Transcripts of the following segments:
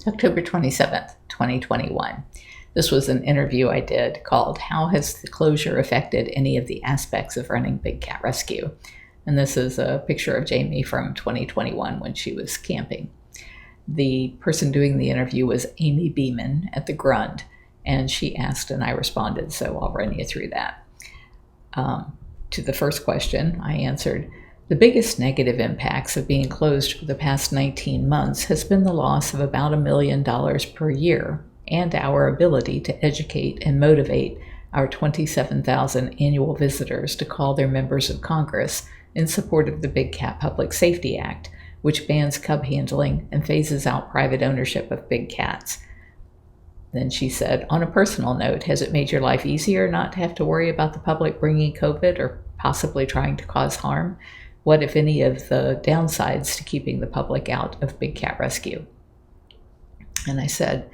October 27th, 2021. This was an interview I did called "How Has the Closure Affected Any of the Aspects of Running Big Cat Rescue?" And this is a picture of Jamie from 2021 when she was camping. The person doing the interview was Amy Beeman at the Grunde, and she asked and I responded, so I'll run you through that. To the first question, I answered, "The biggest negative impacts of being closed for the past 19 months has been the loss of about $1 million per year and our ability to educate and motivate our 27,000 annual visitors to call their members of Congress in support of the Big Cat Public Safety Act, which bans cub handling and phases out private ownership of big cats." Then she said, "On a personal note, has it made your life easier not to have to worry about the public bringing COVID or possibly trying to cause harm? What, if any, of the downsides to keeping the public out of big cat rescue?" And I said,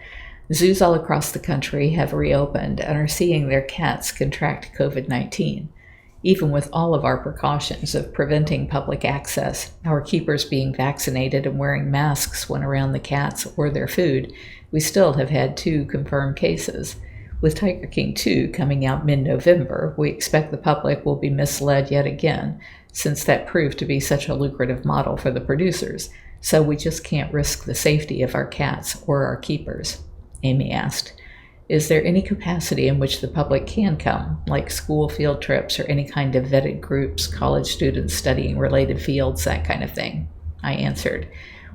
"Zoos all across the country have reopened and are seeing their cats contract COVID-19. Even with all of our precautions of preventing public access, our keepers being vaccinated and wearing masks when around the cats or their food, we still have had 2 confirmed cases. With Tiger King 2 coming out mid-November, we expect the public will be misled yet again, since that proved to be such a lucrative model for the producers, so we just can't risk the safety of our cats or our keepers." Amy asked, "Is there any capacity in which the public can come, like school field trips or any kind of vetted groups, college students studying related fields, that kind of thing?" I answered,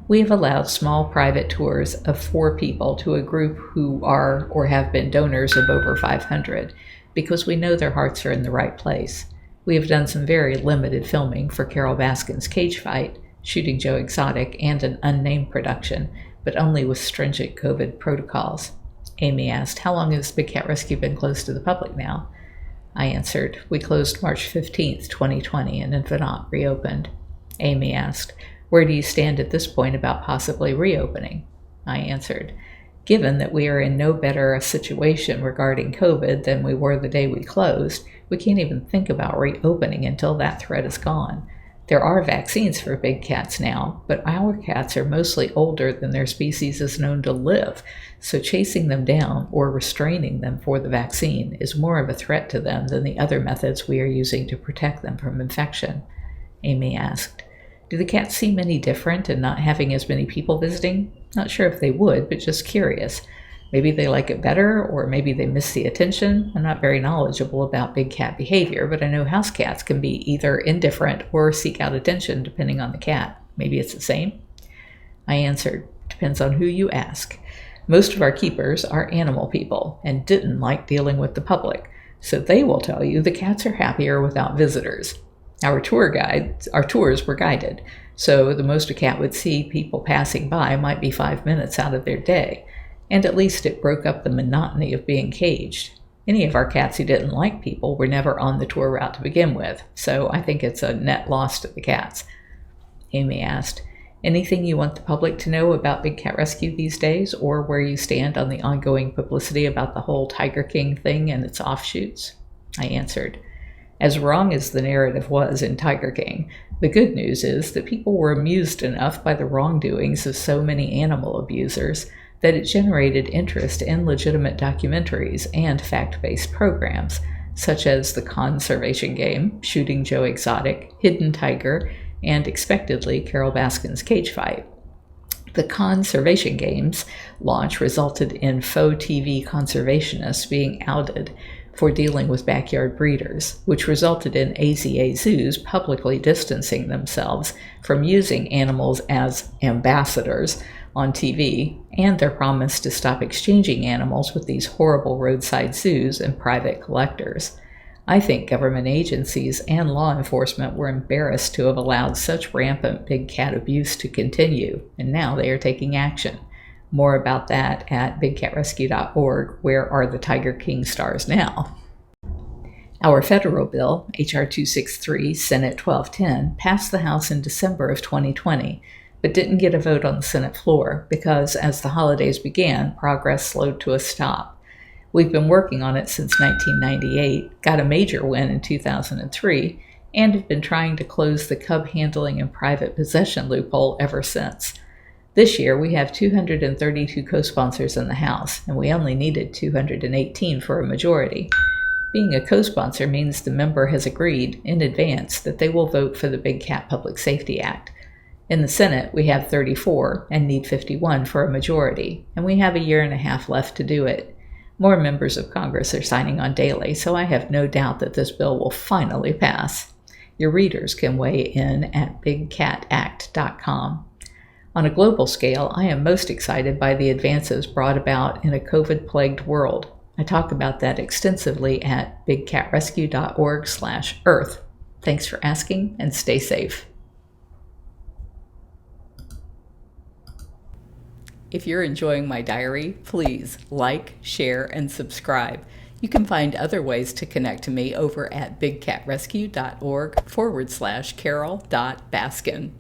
"We have allowed small private tours of 4 people to a group who are or have been donors of over 500, because we know their hearts are in the right place. We have done some very limited filming for Carole Baskin's cage fight, shooting Joe Exotic, and an unnamed production, but only with stringent COVID protocols." Amy asked, "How long has Big Cat Rescue been closed to the public now?" I answered, "We closed March 15th, 2020, and have not reopened." Amy asked, "Where do you stand at this point about possibly reopening?" I answered, "Given that we are in no better a situation regarding COVID than we were the day we closed, we can't even think about reopening until that threat is gone. There are vaccines for big cats now, but our cats are mostly older than their species is known to live, so chasing them down or restraining them for the vaccine is more of a threat to them than the other methods we are using to protect them from infection." Amy asked, "Do the cats seem any different in not having as many people visiting? Not sure if they would, but just curious. Maybe they like it better, or maybe they miss the attention. I'm not very knowledgeable about big cat behavior, but I know house cats can be either indifferent or seek out attention depending on the cat. Maybe it's the same?" I answered, "Depends on who you ask. Most of our keepers are animal people and didn't like dealing with the public, so they will tell you the cats are happier without visitors. Our tours were guided, so the most a cat would see people passing by might be 5 minutes out of their day, and at least it broke up the monotony of being caged. Any of our cats who didn't like people were never on the tour route to begin with, so I think it's a net loss to the cats." Amy asked, "Anything you want the public to know about Big Cat Rescue these days, or where you stand on the ongoing publicity about the whole Tiger King thing and its offshoots?" I answered, "As wrong as the narrative was in Tiger King, the good news is that people were amused enough by the wrongdoings of so many animal abusers that it generated interest in legitimate documentaries and fact-based programs, such as The Conservation Game, Shooting Joe Exotic, Hidden Tiger, and expectedly Carole Baskin's cage fight. The Conservation Game's launch resulted in faux TV conservationists being outed for dealing with backyard breeders, which resulted in AZA zoos publicly distancing themselves from using animals as ambassadors on TV, and their promise to stop exchanging animals with these horrible roadside zoos and private collectors. I think government agencies and law enforcement were embarrassed to have allowed such rampant big cat abuse to continue, and now they are taking action. More about that at bigcatrescue.org. Where are the Tiger King stars now? Our federal bill, H.R. 263, Senate 1210, passed the House in December of 2020, but didn't get a vote on the Senate floor because, as the holidays began, progress slowed to a stop. We've been working on it since 1998, got a major win in 2003, and have been trying to close the cub handling and private possession loophole ever since. This year, we have 232 co-sponsors in the House, and we only needed 218 for a majority. Being a co-sponsor means the member has agreed in advance that they will vote for the Big Cat Public Safety Act. In the Senate, we have 34 and need 51 for a majority, and we have a year and a half left to do it. More members of Congress are signing on daily, so I have no doubt that this bill will finally pass. Your readers can weigh in at bigcatact.com. On a global scale, I am most excited by the advances brought about in a COVID-plagued world. I talk about that extensively at bigcatrescue.org/earth. Thanks for asking, and stay safe. If you're enjoying my diary, please like, share, and subscribe. You can find other ways to connect to me over at bigcatrescue.org/Carole.Baskin.